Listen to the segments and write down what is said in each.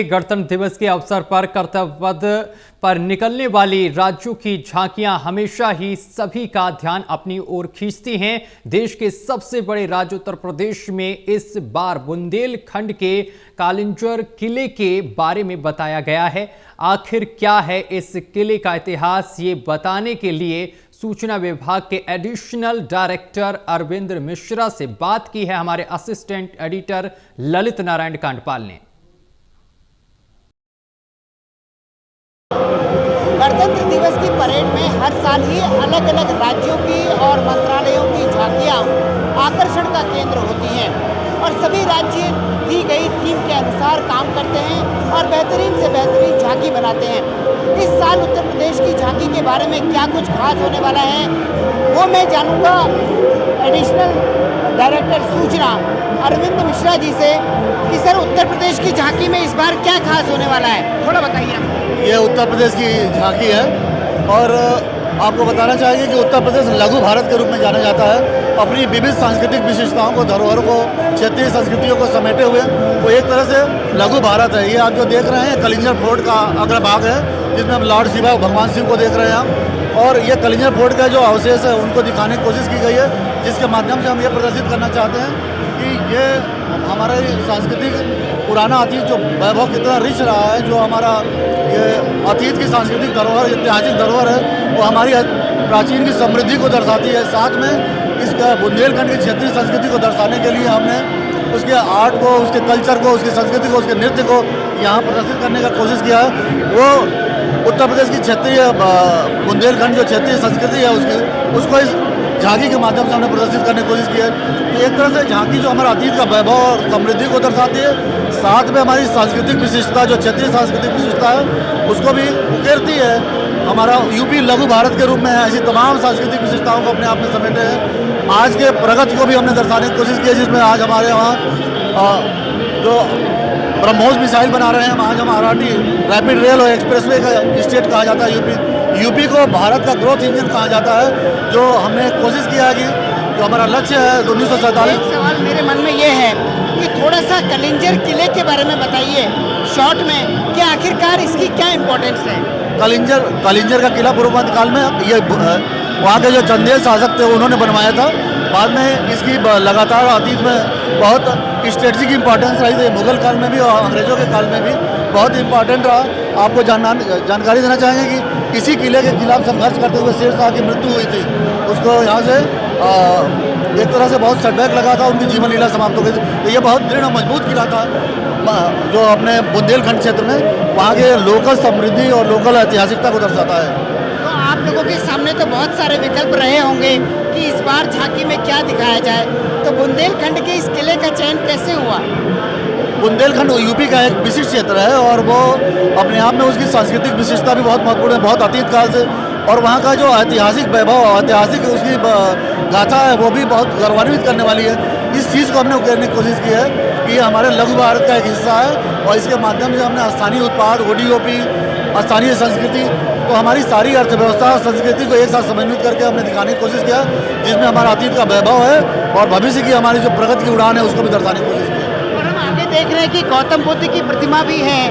गणतंत्र दिवस के अवसर पर कर्तव्य पथ पर निकलने वाली राज्यों की झांकियां हमेशा ही सभी का ध्यान अपनी ओर खींचती हैं। देश के सबसे बड़े राज्य उत्तर प्रदेश में इस बार बुंदेलखंड के कालिंजर किले के बारे में बताया गया है। आखिर क्या है इस किले का इतिहास, ये बताने के लिए सूचना विभाग के एडिशनल डायरेक्टर अरविंद मिश्रा से बात की है हमारे असिस्टेंट एडिटर ललित नारायण कांडपाल ने। गणतंत्र दिवस की परेड में हर साल ही अलग अलग राज्यों की और मंत्रालयों की झांकियां आकर्षण का केंद्र होती हैं और सभी राज्य दी गई थीम के अनुसार काम करते हैं और बेहतरीन से बेहतरीन झांकी बनाते हैं। इस साल उत्तर प्रदेश की झांकी के बारे में क्या कुछ खास होने वाला है वो मैं जानूंगा एडिशनल डायरेक्टर सूचना अरविंद मिश्रा जी से कि सर उत्तर प्रदेश की झांकी में इस बार क्या खास होने वाला है, थोड़ा बताइए। ये उत्तर प्रदेश की झांकी है और आपको बताना चाहिए कि उत्तर प्रदेश लघु भारत के रूप में जाना जाता है। अपनी विविध सांस्कृतिक विशेषताओं को, धरोहर को, क्षेत्रीय संस्कृतियों को समेटे हुए वो एक तरह से लघु भारत है। ये आप जो देख रहे हैं कलिंजर फोर्ट का अग्रभाग है, जिसमें हम लॉर्ड शिवा भगवान शिव को देख रहे हैं और ये कलिंजर फोर्ट का जो अवशेष है उनको दिखाने की कोशिश की गई है, जिसके माध्यम से हम ये प्रदर्शित करना चाहते हैं कि ये हमारा सांस्कृतिक पुराना अतीत जो वैभव कितना रिच रहा है, जो हमारा ये अतीत की सांस्कृतिक धरोहर, ऐतिहासिक धरोहर है, वो हमारी प्राचीन की समृद्धि को दर्शाती है। साथ में इस बुंदेलखंड की क्षेत्रीय संस्कृति को दर्शाने के लिए हमने उसके आर्ट को, उसके कल्चर को, उसकी संस्कृति को, उसके नृत्य को यहाँ प्रदर्शित करने का कोशिश किया है। वो उत्तर प्रदेश की क्षेत्रीय बुंदेलखंड जो क्षेत्रीय संस्कृति है उसको इस झांकी के माध्यम से हमने प्रदर्शित करने की कोशिश की है। तो एक तरह से झांकी जो हमारा अतीत का वैभव और समृद्धि को दर्शाती है, साथ में हमारी सांस्कृतिक विशिष्टता जो क्षेत्रीय सांस्कृतिक विशिष्टता है उसको भी उकेरती है। हमारा यूपी लघु भारत के रूप में है, ऐसी तमाम सांस्कृतिक विशेषताओं को अपने आप में समेटे हैं। आज के प्रगति को भी हमने दर्शाने की कोशिश की है, जिसमें आज हमारे यहाँ जो ब्रह्मोस मिसाइल बना रहे हैं हम, आज हम आरआरटी रैपिड रेल और एक्सप्रेसवे का स्टेट कहा जाता है। यूपी को भारत का ग्रोथ इंजन कहा जाता है, जो हमने कोशिश किया है कि जो हमारा लक्ष्य है 1947। एक सवाल मेरे मन में ये है कि थोड़ा सा कलिंजर किले के बारे में बताइए शॉर्ट में कि आखिरकार इसकी क्या इम्पोर्टेंस है। कलिंजर का किला पूर्व मध्यकाल में ये वहाँ के जो चंदेल शासक थे उन्होंने बनवाया था। बाद में इसकी लगातार अतीत में बहुत स्ट्रेटजिक इंपॉर्टेंस रही थी, मुगल काल में भी और अंग्रेजों के काल में भी बहुत इंपॉर्टेंट रहा। आपको जानकारी देना चाहेंगे कि इसी किले के खिलाफ संघर्ष करते हुए शेर शाह की मृत्यु हुई थी। उसको यहाँ से एक तरह से बहुत सेटबैक लगा था, उनकी जीवन लीला समाप्त हो गई थी। तो ये बहुत दृढ़ मजबूत किला था जो अपने बुंदेलखंड क्षेत्र में वहाँ के लोकल समृद्धि और लोकल ऐतिहासिकता को दर्शाता है। तो आप लोगों के सामने तो बहुत सारे विकल्प रहे होंगे कि इस बार झांकी में क्या दिखाया जाए, तो बुंदेलखंड के इस किले का चयन कैसे हुआ? बुंदेलखंड यूपी का एक विशिष्ट क्षेत्र है और वो अपने आप में उसकी सांस्कृतिक विशेषता भी बहुत महत्वपूर्ण है, बहुत अतीत काल से। और वहाँ का जो ऐतिहासिक वैभव, ऐतिहासिक उसकी गाथा है वो भी बहुत गौरवान्वित करने वाली है। इस चीज़ को हमने उकेरने की कोशिश की है कि ये हमारे लघु भारत का एक हिस्सा है और इसके माध्यम से हमने स्थानीय उत्पाद, ओडीओपी, स्थानीय संस्कृति, तो हमारी सारी अर्थव्यवस्था और संस्कृति को एक साथ समन्वित करके हमने दिखाने की कोशिश किया, जिसमें हमारा अतीत का वैभव है और भविष्य की हमारी जो प्रगति की उड़ान है उसको भी दर्शाने की कोशिश की। और हम आगे देख रहे हैं कि गौतम बुद्ध की प्रतिमा भी है।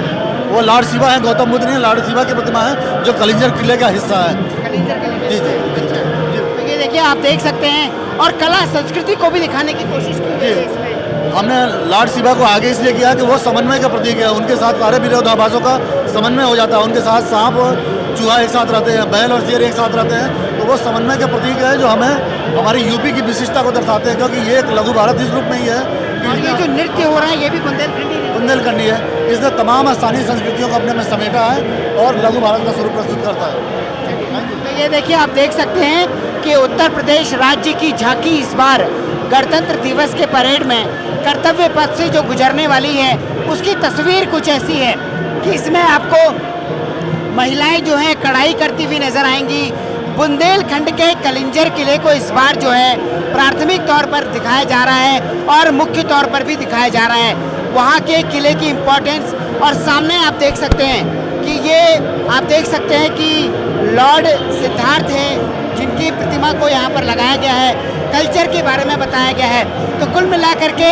वो लॉर्ड शिवा है, गौतम बुद्ध नहीं, लॉर्ड शिवा की प्रतिमा है जो कलिंजर किले का हिस्सा है। कलिंजर किले जी जी। तो ये देखिए आप देख सकते हैं और कला संस्कृति को भी दिखाने की कोशिश की है इसमें। हमने लॉर्ड शिवा को आगे इसलिए किया कि वो समन्वय का प्रतीक है। उनके साथ सारे विरोधाभासों का समन्वय हो जाता है। उनके साथ सांप और चूहा एक साथ रहते हैं, बैल और शेर एक साथ रहते हैं, तो वो समन्वय का प्रतीक है जो हमें हमारी यूपी की विशिष्टता को दर्शाते हैं, क्योंकि ये एक लघु भारत इस रूप में ही है। और ये जो नृत्य हो रहा है ये भी बुंदेलखंडी है। इसने तमाम स्थानीय संस्कृतियों को अपने में समेटा है और लघु भारत का स्वरूप प्रस्तुत करता है। तो ये देखिए आप देख सकते हैं कि उत्तर प्रदेश राज्य की झांकी इस बार गणतंत्र दिवस के परेड में कर्तव्य पथ से जो गुजरने वाली है उसकी तस्वीर कुछ ऐसी है कि इसमें आपको महिलाएं जो हैं कढ़ाई करती हुई नजर आएंगी। बुंदेलखंड के कलिंजर किले को इस बार जो है प्राथमिक तौर पर दिखाया जा रहा है और मुख्य तौर पर भी दिखाया जा रहा है वहाँ के किले की इम्पोर्टेंस। और सामने आप देख सकते हैं कि ये आप देख सकते हैं कि लॉर्ड सिद्धार्थ हैं जिनकी प्रतिमा को यहाँ पर लगाया गया है, कल्चर के बारे में बताया गया है। तो कुल मिलाकर के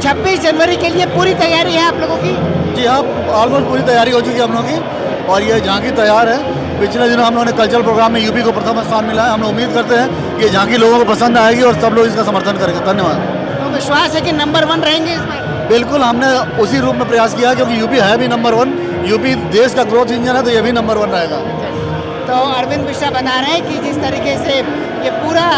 26 जनवरी के लिए पूरी तैयारी है आप लोगों की? जी हाँ, ऑलमोस्ट पूरी तैयारी हो चुकी है हम लोगों की और ये झांकी तैयार है। पिछले दिनों हम लोगों ने कल्चरल प्रोग्राम में यूपी को प्रथम स्थान मिला है। हम लोग उम्मीद करते हैं कि ये झांकी लोगों को पसंद आएगी और सब लोग इसका समर्थन करेंगे। धन्यवाद। तो विश्वास है कि नंबर 1 रहेंगे इस बार? बिल्कुल, हमने उसी रूप में प्रयास किया क्योंकि यूपी है भी नंबर 1। यूपी देश का ग्रोथ इंजन है, तो ये भी नंबर 1 रहेगा। तो अरविंद मिश्रा बता रहे हैं कि जिस तरीके से ये पूरा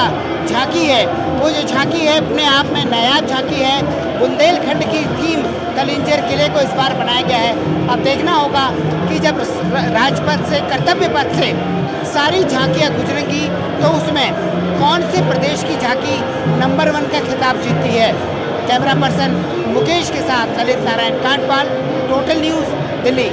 झांकी है, वो जो झांकी है अपने आप में नायाब झांकी है। बुंदेलखंड की थीम कलिंजर किले को इस बार बनाया गया है। अब देखना होगा कि जब राजपथ से, कर्तव्य पथ से सारी झांकियाँ गुजरेंगी तो उसमें कौन से प्रदेश की झांकी नंबर 1 का खिताब जीतती है। कैमरा पर्सन मुकेश के साथ ललित नारायण कांडपाल, टोटल न्यूज़, दिल्ली।